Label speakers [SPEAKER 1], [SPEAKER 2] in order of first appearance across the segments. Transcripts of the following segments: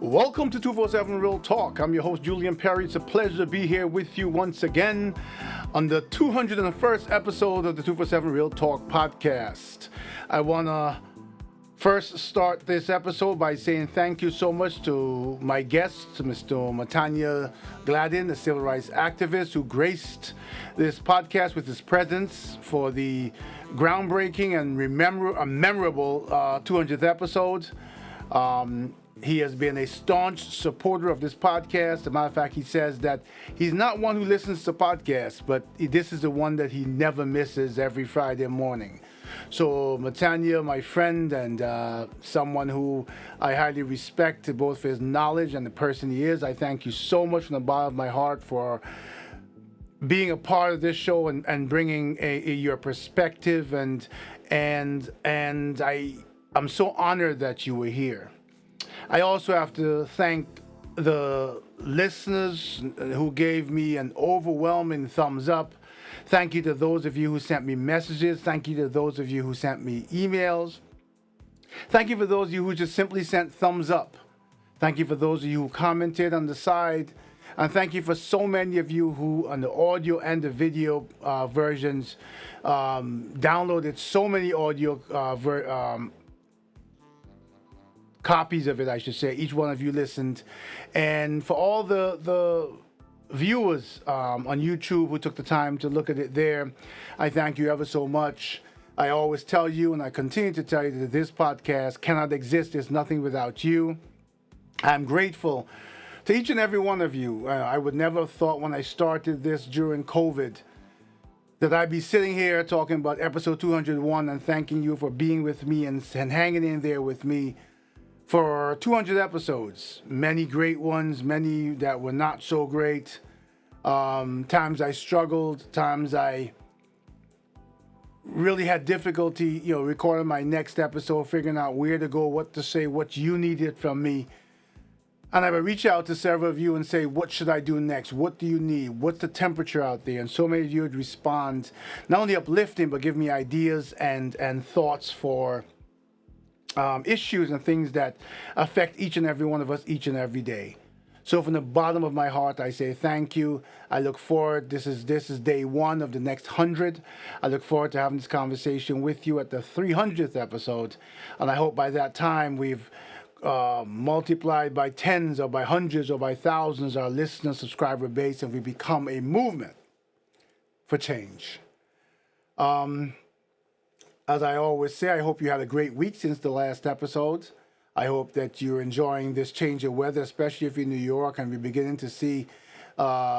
[SPEAKER 1] Welcome to 247 Real Talk. I'm your host, Julian Perry. It's a pleasure to be here with you once again on the 201st episode of the 247 Real Talk podcast. I want to first start this episode by saying thank you so much to my guest, Mr. Matanya Gladin, a civil rights activist who graced this podcast with his presence for the groundbreaking and memorable 200th episode. He has been a staunch supporter of this podcast. As a matter of fact, he says that he's not one who listens to podcasts, but this is the one that he never misses every Friday morning. So Matanya, my friend and someone who I highly respect both for his knowledge and the person he is, I thank you so much from the bottom of my heart for being a part of this show and bringing your perspective and I'm so honored that you were here. I also have to thank the listeners who gave me an overwhelming thumbs up. Thank you to those of you who sent me messages. Thank you to those of you who sent me emails. Thank you for those of you who just simply sent thumbs up. Thank you for those of you who commented on the side. And thank you for so many of you who, on the audio and the video versions, downloaded so many audio copies of it, I should say. Each one of you listened. And for all the viewers on YouTube who took the time to look at it there, I thank you ever so much. I always tell you, and I continue to tell you, that this podcast cannot exist. There's nothing without you. I'm grateful to each and every one of you. I would never have thought when I started this during COVID that I'd be sitting here talking about episode 201 and thanking you for being with me and hanging in there with me for 200 episodes. Many great ones, many that were not so great. Times I struggled, times I really had difficulty, recording my next episode, figuring out where to go, what to say, what you needed from me. And I would reach out to several of you and say, what should I do next? What do you need? What's the temperature out there? And so many of you would respond, not only uplifting, but give me ideas and thoughts for issues and things that affect each and every one of us each and every day. So from the bottom of my heart, I say thank you. I look forward. This is day one of the next 100. I look forward to having this conversation with you at the 300th episode. And I hope by that time we've multiplied by tens or by hundreds or by thousands our listener subscriber base and we become a movement for change. As I always say, I hope you had a great week since the last episode. I hope that you're enjoying this change of weather, especially if you're in New York and we're beginning to see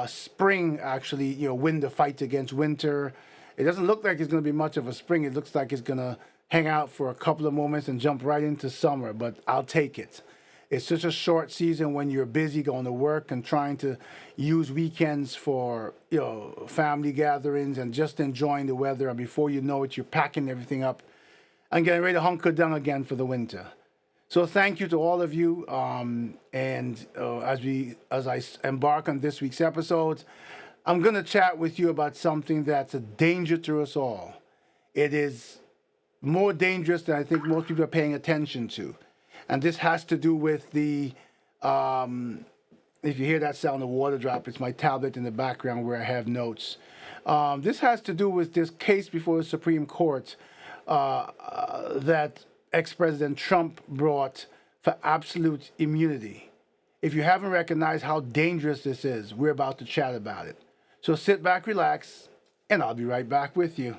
[SPEAKER 1] spring actually, win the fight against winter. It doesn't look like it's going to be much of a spring. It looks like it's going to hang out for a couple of moments and jump right into summer, but I'll take it. It's such a short season when you're busy going to work and trying to use weekends for, family gatherings and just enjoying the weather. And before you know it, you're packing everything up and getting ready to hunker down again for the winter. So thank you to all of you. As I embark on this week's episode, I'm going to chat with you about something that's a danger to us all. It is more dangerous than I think most people are paying attention to. And this has to do with the, if you hear that sound of water drop, it's my tablet in the background where I have notes. This has to do with this case before the Supreme Court that ex-President Trump brought for absolute immunity. If you haven't recognized how dangerous this is, we're about to chat about it. So sit back, relax, and I'll be right back with you.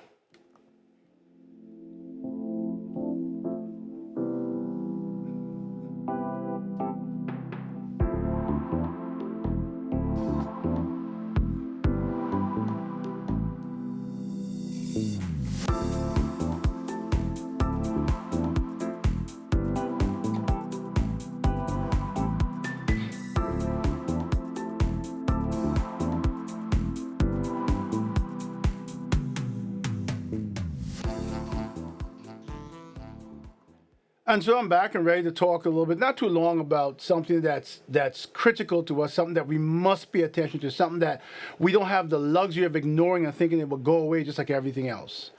[SPEAKER 1] And so I'm back and ready to talk a little bit, not too long, about something that's critical to us, something that we must pay attention to, something that we don't have the luxury of ignoring and thinking it will go away just like everything else.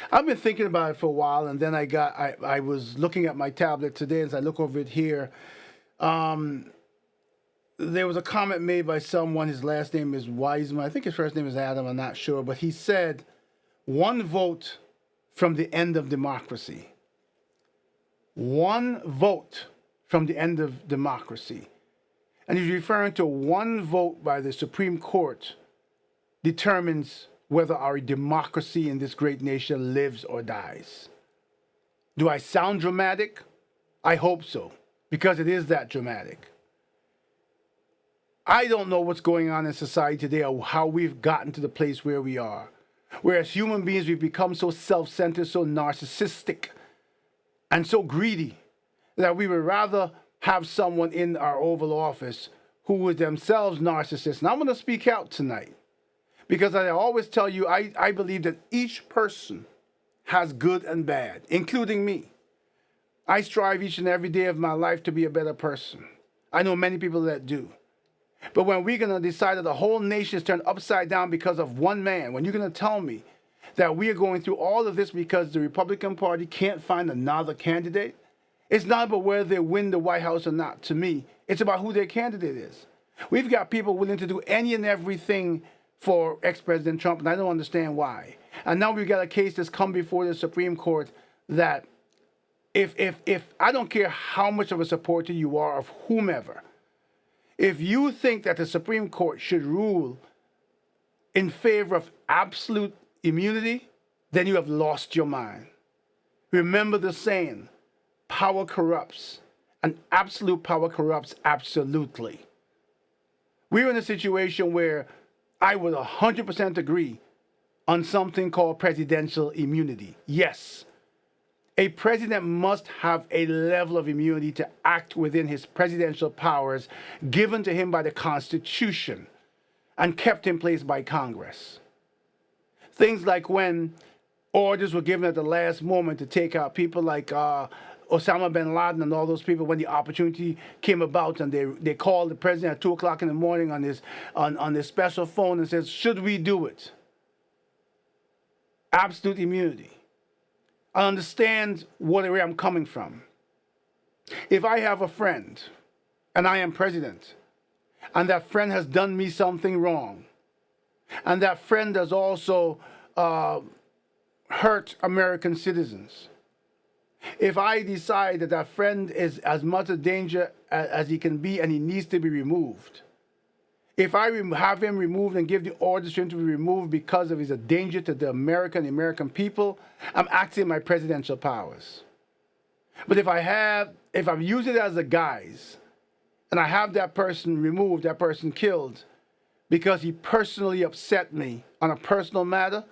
[SPEAKER 1] I've been thinking about it for a while, and then I was looking at my tablet today as I look over it here. there was a comment made by someone. His last name is Wiseman. I think his first name is Adam. I'm not sure. But he said, one vote from the end of democracy. One vote from the end of democracy. And he's referring to one vote by the Supreme Court determines whether our democracy in this great nation lives or dies. Do I sound dramatic? I hope so, because it is that dramatic. I don't know what's going on in society today or how we've gotten to the place where we are. Where as human beings we've become so self-centered, so narcissistic, and so greedy that we would rather have someone in our Oval Office who is themselves narcissists. And I'm going to speak out tonight because I always tell you I believe that each person has good and bad, including me. I strive each and every day of my life to be a better person. I know many people that do. But when we're going to decide that the whole nation is turned upside down because of one man, when you're going to tell me that we are going through all of this because the Republican Party can't find another candidate, it's not about whether they win the White House or not. To me, it's about who their candidate is. We've got people willing to do any and everything for ex-President Trump, and I don't understand why. And now we've got a case that's come before the Supreme Court that if I don't care how much of a supporter you are of whomever, if you think that the Supreme Court should rule in favor of absolute immunity, then you have lost your mind. Remember the saying, power corrupts, and absolute power corrupts absolutely. We're in a situation where I would 100% agree on something called presidential immunity. Yes, a president must have a level of immunity to act within his presidential powers given to him by the Constitution and kept in place by Congress. Things like when orders were given at the last moment to take out people like Osama bin Laden and all those people when the opportunity came about, and they called the president at 2 o'clock in the morning on his special phone and says, should we do it? Absolute immunity. I understand where I'm coming from. If I have a friend and I am president, and that friend has done me something wrong, and that friend has also hurt American citizens, if I decide that that friend is as much a danger as he can be and he needs to be removed, if I have him removed and give the orders for him to be removed because of he's a danger to the American people, I'm acting my presidential powers. But if I'm using it as a guise, and I have that person removed, that person killed, because he personally upset me on a personal matter,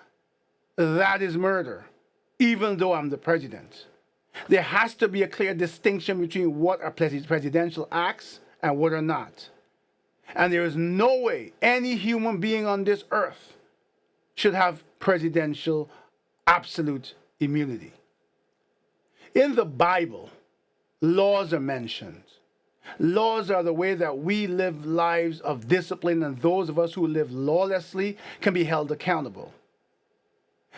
[SPEAKER 1] that is murder, even though I'm the president. There has to be a clear distinction between what are presidential acts and what are not. And there is no way any human being on this earth should have presidential absolute immunity. In the Bible, laws are mentioned. Laws are the way that we live lives of discipline, and those of us who live lawlessly can be held accountable.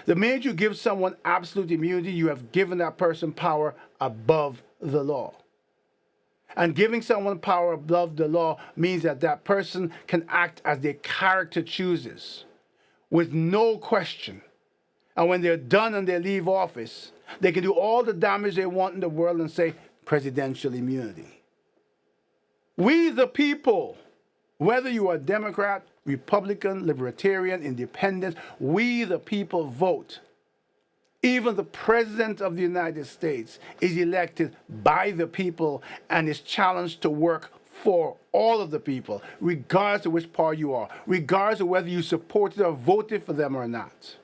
[SPEAKER 1] The minute you give someone absolute immunity, you have given that person power above the law. And giving someone power above the law means that that person can act as their character chooses, with no question. And when they're done and they leave office, they can do all the damage they want in the world and say, presidential immunity. We the people, whether you are Democrat, Republican, Libertarian, Independent, we the people vote. Even the President of the United States is elected by the people and is challenged to work for all of the people, regardless of which party you are, regardless of whether you supported or voted for them or not.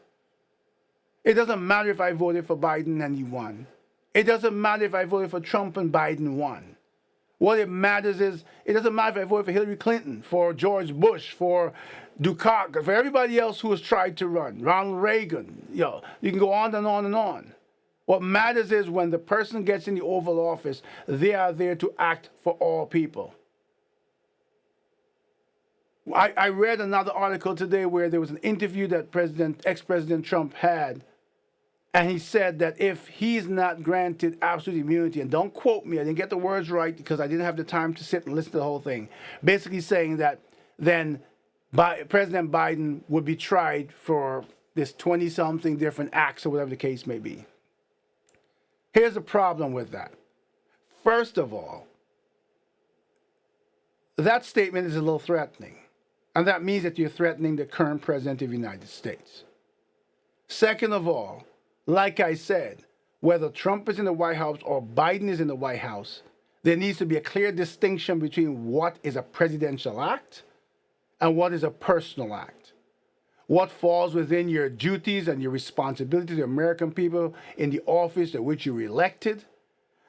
[SPEAKER 1] It doesn't matter if I voted for Biden and he won. It doesn't matter if I voted for Trump and Biden won. What it matters is, it doesn't matter if I voted for Hillary Clinton, for George Bush, for Dukakis, for everybody else who has tried to run, Ronald Reagan, you can go on and on and on. What matters is when the person gets in the Oval Office, they are there to act for all people. I read another article today where there was an interview that ex-President Trump had And he said that if he's not granted absolute immunity, and don't quote me, I didn't get the words right because I didn't have the time to sit and listen to the whole thing. Basically saying that then President Biden would be tried for this 20-something different acts or whatever the case may be. Here's the problem with that. First of all, that statement is a little threatening. And that means that you're threatening the current president of the United States. Second of all, like I said, whether Trump is in the White House or Biden is in the White House, there needs to be a clear distinction between what is a presidential act and what is a personal act. What falls within your duties and your responsibilities to the American people in the office to which you were elected,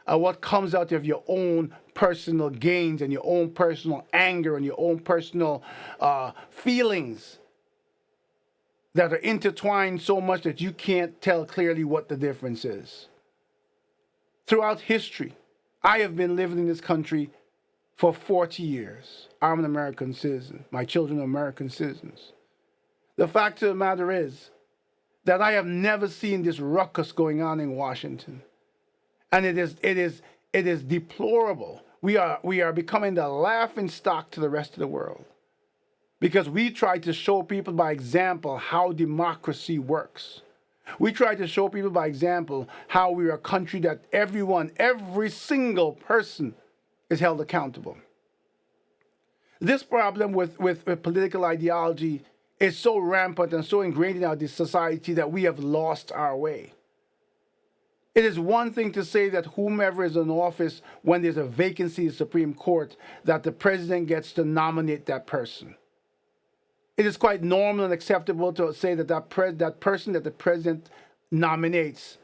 [SPEAKER 1] and what comes out of your own personal gains and your own personal anger and your own personal feelings that are intertwined so much that you can't tell clearly what the difference is. Throughout history, I have been living in this country for 40 years. I'm an American citizen. My children are American citizens. The fact of the matter is that I have never seen this ruckus going on in Washington. And it is deplorable. We are becoming the laughing stock to the rest of the world. Because we try to show people by example how democracy works. We try to show people by example how we are a country that every single person is held accountable. This problem with political ideology is so rampant and so ingrained in our society that we have lost our way. It is one thing to say that whomever is in office, when there's a vacancy in the Supreme Court, that the president gets to nominate that person. It is quite normal and acceptable to say that that person that the president nominates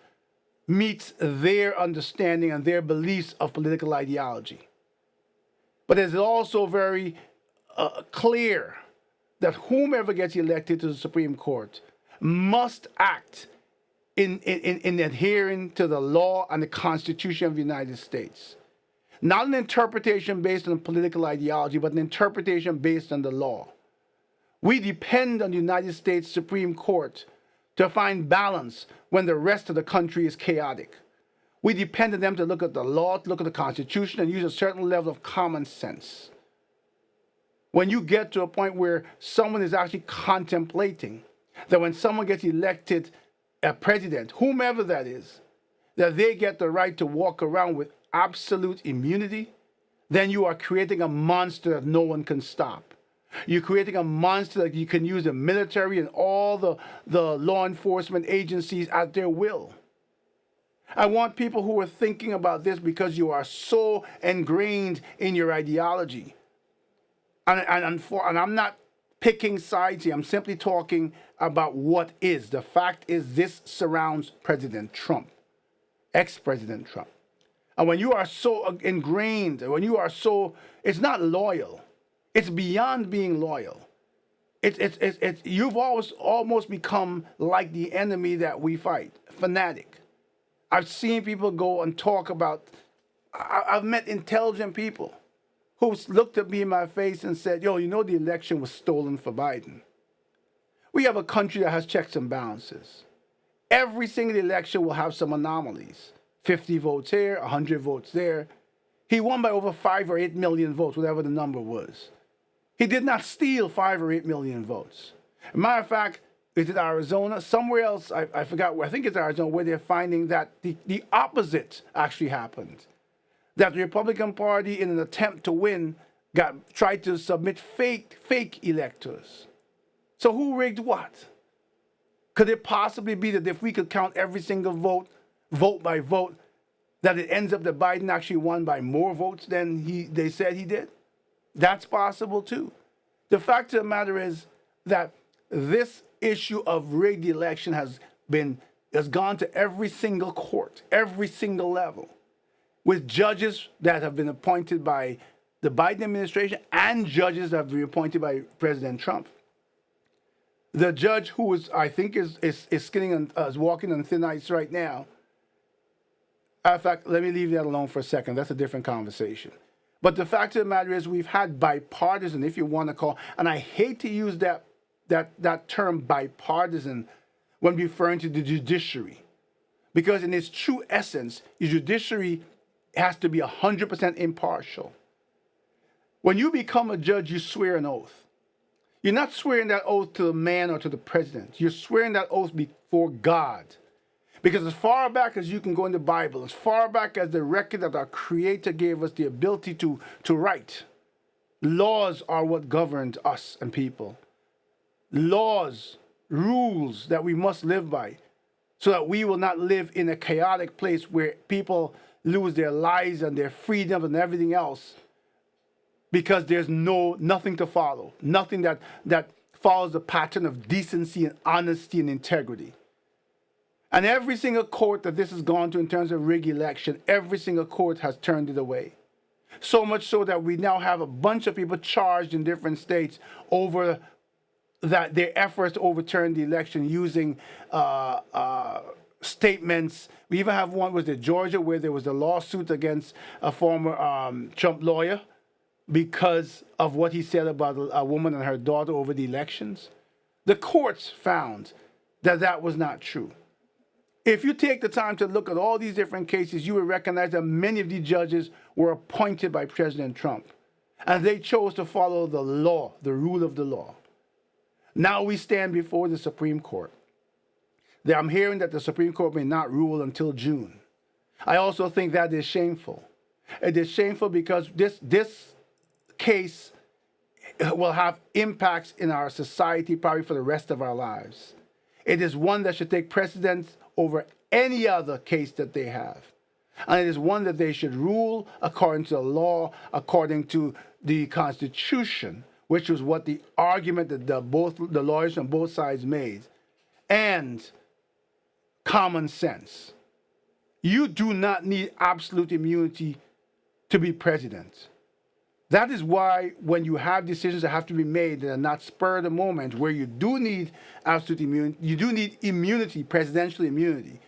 [SPEAKER 1] meets their understanding and their beliefs of political ideology. But it is also very clear that whomever gets elected to the Supreme Court must act in adhering to the law and the Constitution of the United States. Not an interpretation based on political ideology, but an interpretation based on the law. We depend on the United States Supreme Court to find balance when the rest of the country is chaotic. We depend on them to look at the law, to look at the Constitution, and use a certain level of common sense. When you get to a point where someone is actually contemplating that when someone gets elected a president, whomever that is, that they get the right to walk around with absolute immunity, then you are creating a monster that no one can stop. You're creating a monster that you can use the military and all the law enforcement agencies at their will. I want people who are thinking about this because you are so ingrained in your ideology. And I'm not picking sides here. I'm simply talking about what is. The fact is this surrounds President Trump, ex-President Trump. And when you are so ingrained, when you are so, it's not loyal. It's beyond being loyal. You've almost become like the enemy that we fight, fanatic. I've seen people go and talk about, I've met intelligent people who looked at me in my face and said, yo, you know the election was stolen for Biden. We have a country that has checks and balances. Every single election will have some anomalies. 50 votes here, 100 votes there. He won by over 5 or 8 million votes, whatever the number was. He did not steal 5 or 8 million votes. As a matter of fact, is it Arizona? Somewhere else, I forgot where, I think it's Arizona, where they're finding that the opposite actually happened. That the Republican Party, in an attempt to win, tried to submit fake electors. So who rigged what? Could it possibly be that if we could count every single vote by vote, that it ends up that Biden actually won by more votes than they said he did? That's possible too. The fact of the matter is that this issue of rigged election has gone to every single court, every single level, with judges that have been appointed by the Biden administration and judges that have been appointed by President Trump. The judge who I think is walking on thin ice right now. In fact, let me leave that alone for a second. That's a different conversation. But the fact of the matter is we've had bipartisan, if you want to call, and I hate to use that term bipartisan when referring to the judiciary. Because in its true essence, your judiciary has to be 100% impartial. When you become a judge, you swear an oath. You're not swearing that oath to the man or to the president. You're swearing that oath before God. Because as far back as you can go in the Bible, as far back as the record that our Creator gave us the ability to write, laws are what governed us and people. Laws, rules that we must live by, so that we will not live in a chaotic place where people lose their lives and their freedom and everything else because there's nothing to follow, nothing that follows the pattern of decency and honesty and integrity. And every single court that this has gone to in terms of rig election, every single court has turned it away. So much so that we now have a bunch of people charged in different states over that their efforts to overturn the election using statements. We even have one, was it Georgia, where there was a lawsuit against a former Trump lawyer because of what he said about a woman and her daughter over the elections. The courts found that that was not true. If you take the time to look at all these different cases, you will recognize that many of these judges were appointed by President Trump, and they chose to follow the law, the rule of the law. Now we stand before the Supreme Court. I'm hearing that the Supreme Court may not rule until June. I also think that is shameful. It is shameful because this case will have impacts in our society probably for the rest of our lives. It is one that should take precedence over any other case that they have. And it is one that they should rule according to the law, according to the Constitution, which was what the argument that the lawyers on both sides made, and common sense. You do not need absolute immunity to be president. That is why when you have decisions that have to be made that are not spur of the moment, where you do need absolute immunity, you do need immunity, presidential immunity,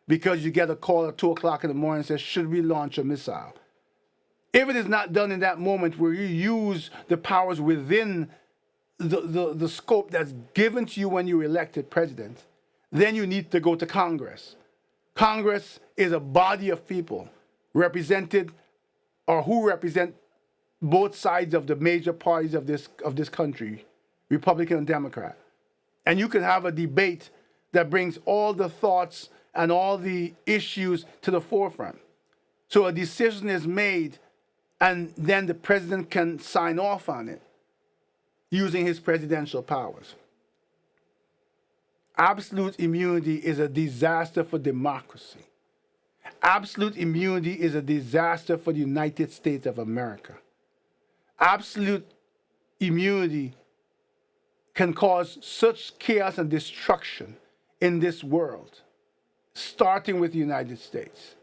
[SPEAKER 1] because you get a call at 2 o'clock in the morning and says, should we launch a missile? If it is not done in that moment where you use the powers within the scope that's given to you when you're elected president, then you need to go to Congress. Congress is a body of people represented or who represent both sides of the major parties of this country, Republican and Democrat. And you can have a debate that brings all the thoughts and all the issues to the forefront. So a decision is made, and then the president can sign off on it using his presidential powers. Absolute immunity is a disaster for democracy. Absolute immunity is a disaster for the United States of America. Absolute immunity can cause such chaos and destruction in this world, starting with the United States.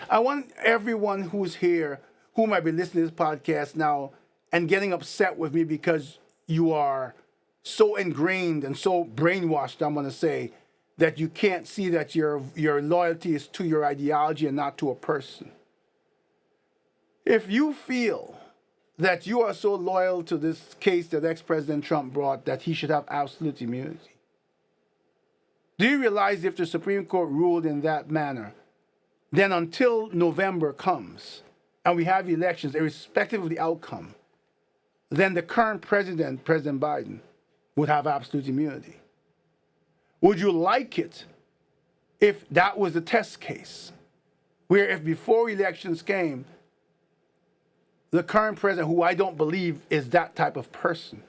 [SPEAKER 1] I want everyone who's here, who might be listening to this podcast now and getting upset with me because you are so ingrained and so brainwashed, I'm going to say, that you can't see that your loyalty is to your ideology and not to a person. If you feel that you are so loyal to this case that ex-President Trump brought that he should have absolute immunity, do you realize if the Supreme Court ruled in that manner, then until November comes and we have elections, irrespective of the outcome, then the current president, President Biden, would have absolute immunity? Would you like it if that was the test case, where if before elections came, the current president, who I don't believe is that type of person.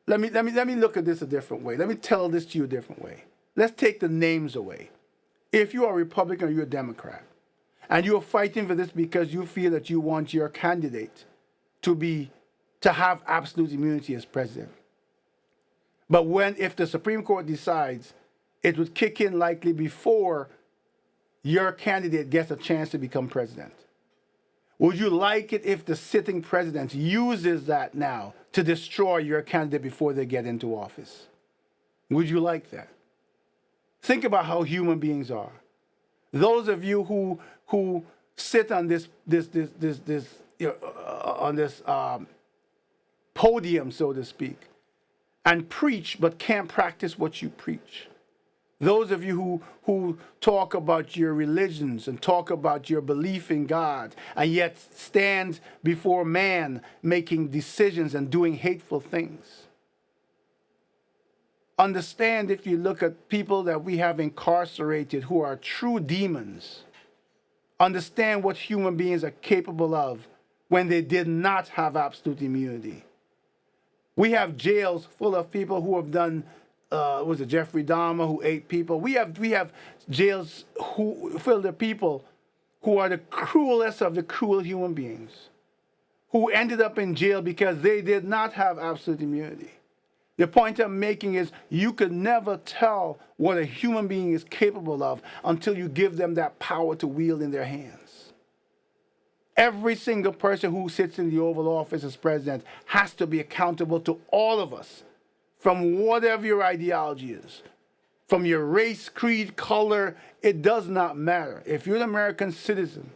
[SPEAKER 1] Let me look at this a different way. Let me tell this to you a different way. Let's take the names away. If you are a Republican or you're a Democrat, and you are fighting for this because you feel that you want your candidate to have absolute immunity as president. But if the Supreme Court decides, it would kick in likely before your candidate gets a chance to become president. Would you like it if the sitting president uses that now to destroy your candidate before they get into office? Would you like that? Think about how human beings are. Those of you who sit on this podium, so to speak, and preach but can't practice what you preach. Those of you who talk about your religions and talk about your belief in God and yet stand before man making decisions and doing hateful things. Understand, if you look at people that we have incarcerated who are true demons, understand what human beings are capable of when they did not have absolute immunity. We have jails full of people who have done, was it Jeffrey Dahmer who ate people? We have jails who filled with people who are the cruelest of the cruel human beings, who ended up in jail because they did not have absolute immunity. The point I'm making is you could never tell what a human being is capable of until you give them that power to wield in their hands. Every single person who sits in the Oval Office as president has to be accountable to all of us, from whatever your ideology is, from your race, creed, color. It does not matter. If you're an American citizen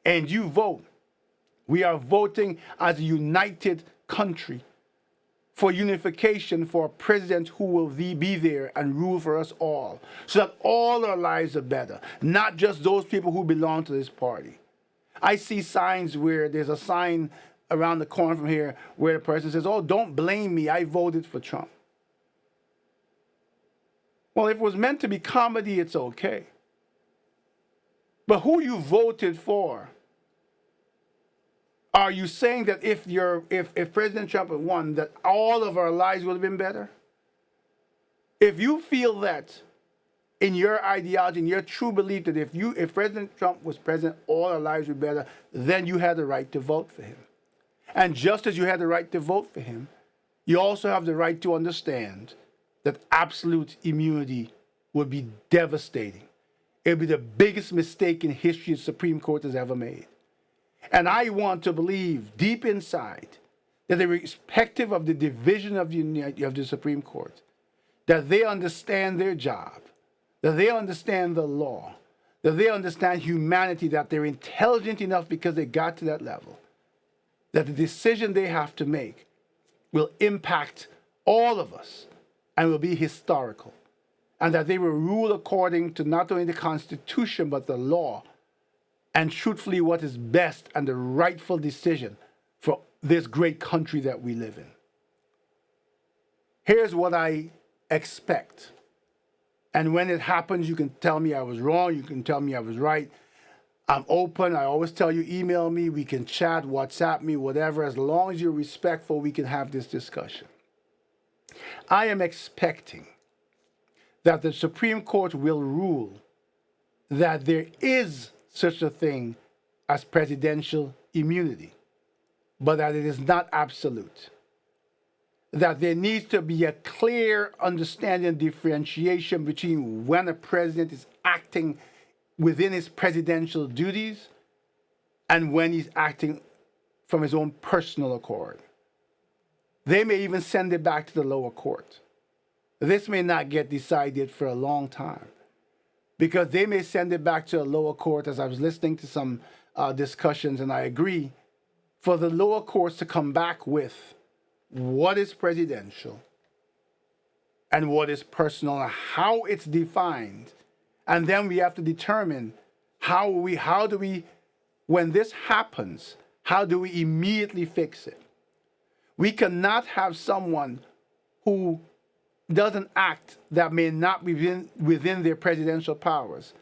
[SPEAKER 1] and you vote, we are voting as a united country for unification, for a president who will be there and rule for us all, so that all our lives are better, not just those people who belong to this party. I see signs where there's a sign around the corner from here where the person says, "Oh, don't blame me, I voted for Trump." Well, if it was meant to be comedy, it's okay. But who you voted for, are you saying that if President Trump had won, that all of our lives would have been better? If you feel that in your ideology, in your true belief that if President Trump was president, all our lives would be better, then you had the right to vote for him. And just as you had the right to vote for him, you also have the right to understand that absolute immunity would be devastating. It would be the biggest mistake in history the Supreme Court has ever made. And I want to believe deep inside that irrespective of the division of the Supreme Court, that they understand their job, that they understand the law, that they understand humanity, that they're intelligent enough because they got to that level, that the decision they have to make will impact all of us and will be historical, and that they will rule according to not only the Constitution but the law, and truthfully what is best and the rightful decision for this great country that we live in. Here's what I expect. And when it happens, you can tell me I was wrong, you can tell me I was right. I'm open. I always tell you, email me, we can chat, WhatsApp me, whatever. As long as you're respectful, we can have this discussion. I am expecting that the Supreme Court will rule that there is such a thing as presidential immunity, but that it is not absolute. That there needs to be a clear understanding and differentiation between when a president is acting within his presidential duties and when he's acting from his own personal accord. They may even send it back to the lower court. This may not get decided for a long time, because they may send it back to a lower court, as I was listening to some discussions, and I agree, for the lower courts to come back with what is presidential and what is personal and how it's defined. And then we have to determine how do we, when this happens, how do we immediately fix it? We cannot have someone who doesn't act that may not be within their presidential powers,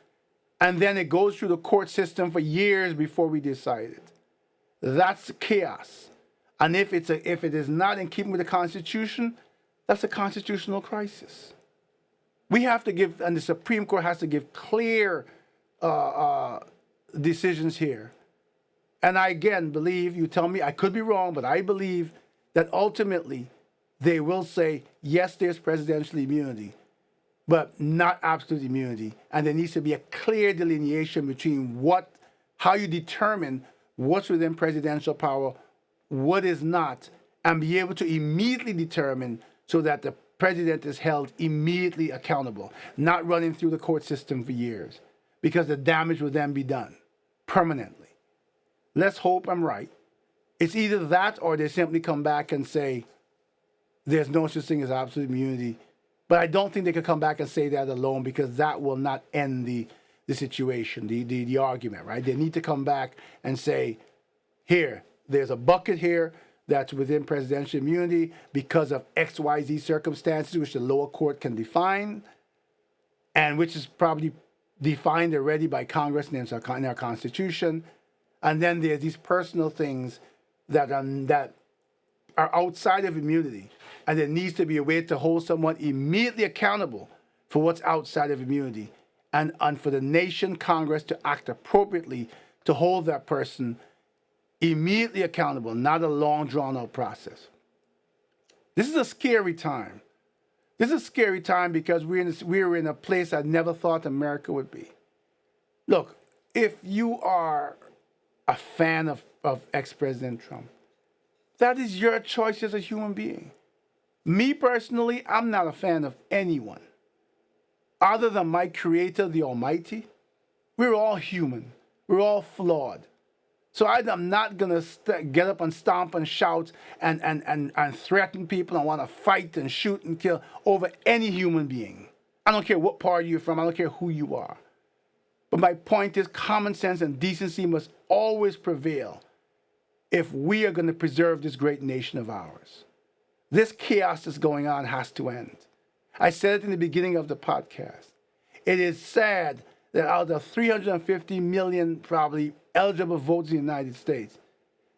[SPEAKER 1] and then it goes through the court system for years before we decide it. That's chaos. And if it is not in keeping with the Constitution, that's a constitutional crisis. We have to give, and the Supreme Court has to give clear decisions here. And I again believe, you tell me I could be wrong, but I believe that ultimately they will say, yes, there's presidential immunity, but not absolute immunity. And there needs to be a clear delineation between how you determine what's within presidential power, what is not, and be able to immediately determine so that the president is held immediately accountable, not running through the court system for years, because the damage will then be done permanently. Let's hope I'm right. It's either that or they simply come back and say, there's no such thing as absolute immunity, But I don't think they could come back and say that alone, because that will not end the situation, the argument, right? They need to come back and say, here, there's a bucket here that's within presidential immunity because of XYZ circumstances, which the lower court can define, and which is probably defined already by Congress in our Constitution. And then there's these personal things that are outside of immunity, and there needs to be a way to hold someone immediately accountable for what's outside of immunity, and for the nation, Congress, to act appropriately to hold that person immediately accountable, not a long, drawn-out process. This is a scary time. This is a scary time because we're in a place I never thought America would be. Look, if you are a fan of ex-President Trump, that is your choice as a human being. Me personally, I'm not a fan of anyone other than my Creator, the Almighty. We're all human. We're all flawed. So I'm not going to get up and stomp and shout and threaten people and want to fight and shoot and kill over any human being. I don't care what party you're from. I don't care who you are. But my point is, common sense and decency must always prevail if we are going to preserve this great nation of ours. This chaos that's going on has to end. I said it in the beginning of the podcast. It is sad that out of 350 million probably eligible votes in the United States,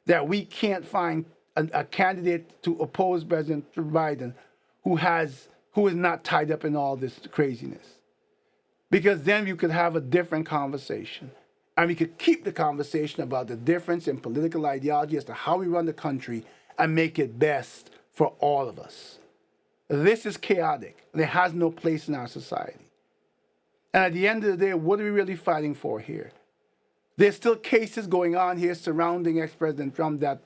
[SPEAKER 1] that we can't find a candidate to oppose President Biden who is not tied up in all this craziness. Because then you could have a different conversation. And we could keep the conversation about the difference in political ideology as to how we run the country and make it best for all of us. This is chaotic, and it has no place in our society. And at the end of the day, what are we really fighting for here? There's still cases going on here surrounding ex-President Trump, that,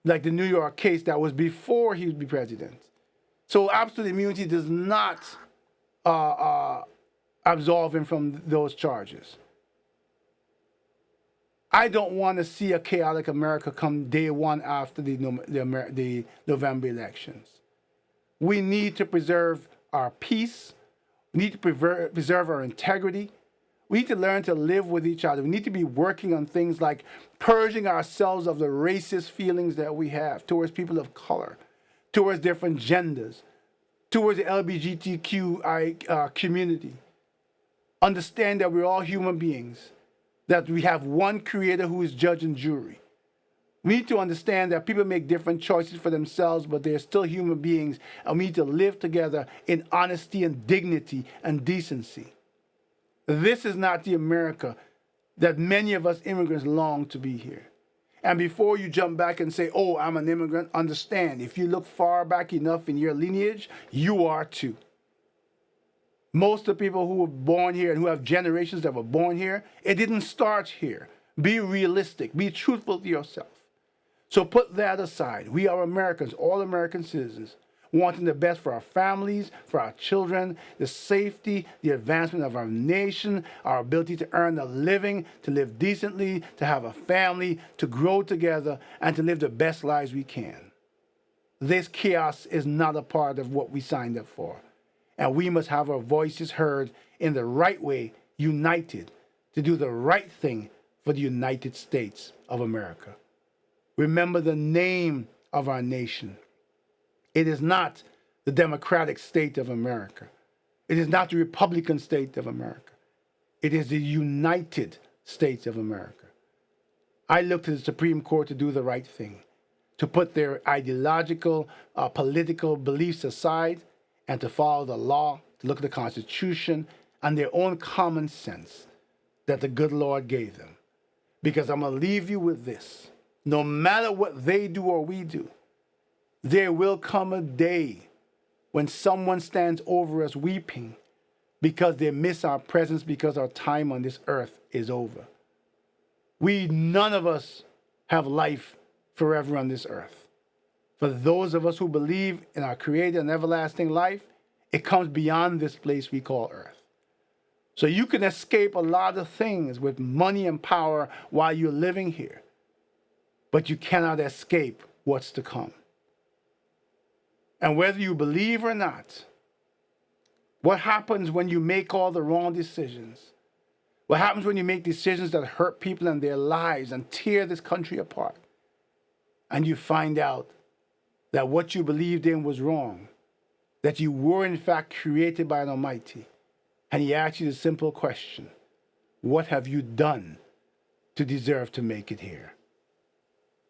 [SPEAKER 1] like the New York case that was before he would be president. So absolute immunity does not absolve him from those charges. I don't want to see a chaotic America come day one after the November elections. We need to preserve our peace. We need to preserve our integrity. We need to learn to live with each other. We need to be working on things like purging ourselves of the racist feelings that we have towards people of color, towards different genders, towards the LGBTQI community. Understand that we're all human beings, that we have one Creator who is judge and jury. We need to understand that people make different choices for themselves, but they're still human beings, and we need to live together in honesty and dignity and decency. This is not the America that many of us immigrants long to be here. And before you jump back and say, oh, I'm an immigrant, understand, if you look far back enough in your lineage, you are too. Most of the people who were born here and who have generations that were born here, it didn't start here. Be realistic. Be truthful to yourself. So put that aside. We are Americans, all American citizens, wanting the best for our families, for our children, the safety, the advancement of our nation, our ability to earn a living, to live decently, to have a family, to grow together, and to live the best lives we can. This chaos is not a part of what we signed up for. And we must have our voices heard in the right way, united, to do the right thing for the United States of America. Remember the name of our nation. It is not the democratic state of America. It is not the Republican state of America. It is the United States of America. I look to the Supreme Court to do the right thing, to put their ideological, political beliefs aside, and to follow the law, to look at the Constitution and their own common sense that the good Lord gave them. Because I'm going to leave you with this. No matter what they do or we do, there will come a day when someone stands over us weeping because they miss our presence, because our time on this earth is over. None of us have life forever on this earth. For those of us who believe in our Creator and everlasting life, it comes beyond this place we call earth. So you can escape a lot of things with money and power while you're living here, but you cannot escape what's to come. And whether you believe or not, What happens when you make all the wrong decisions? What happens when you make decisions that hurt people and their lives and tear this country apart? And you find out that what you believed in was wrong, that you were in fact created by an Almighty. And He asks you the simple question, what have you done to deserve to make it here?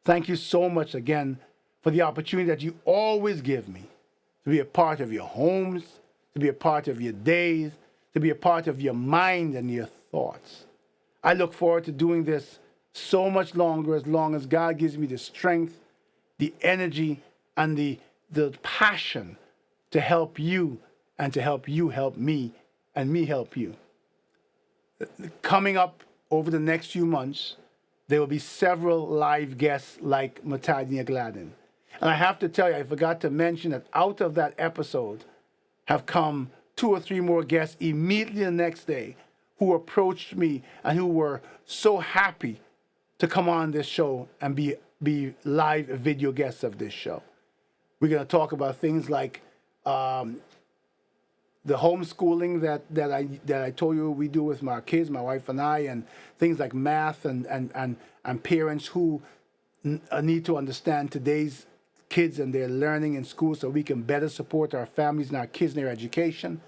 [SPEAKER 1] Thank you so much again for the opportunity that you always give me to be a part of your homes, to be a part of your days, to be a part of your mind and your thoughts. I look forward to doing this so much longer, as long as God gives me the strength, the energy, and the passion to help you, and to help you help me, and me help you. Coming up over the next few months, there will be several live guests like Matadnia Gladden. And I have to tell you, I forgot to mention that out of that episode have come 2 or 3 more guests immediately the next day who approached me and who were so happy to come on this show and be live video guests of this show. We're going to talk about things like the homeschooling that I told you we do with my kids, my wife and I, and things like math and parents who need to understand today's kids and their learning in school so we can better support our families and our kids in their education.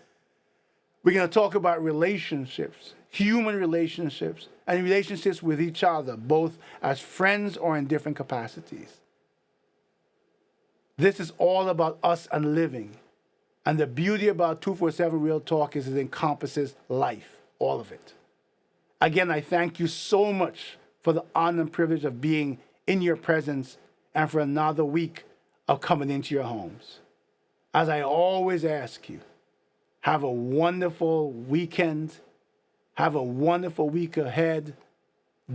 [SPEAKER 1] We're going to talk about relationships, human relationships, and relationships with each other, both as friends or in different capacities. This is all about us and living. And the beauty about 247 Real Talk is it encompasses life, all of it. Again, I thank you so much for the honor and privilege of being in your presence and for another week of coming into your homes. As I always ask you, have a wonderful weekend. Have a wonderful week ahead.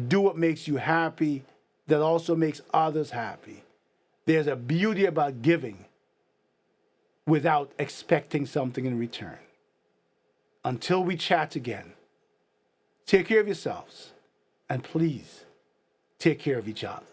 [SPEAKER 1] Do what makes you happy that also makes others happy. There's a beauty about giving without expecting something in return. Until we chat again, take care of yourselves and please take care of each other.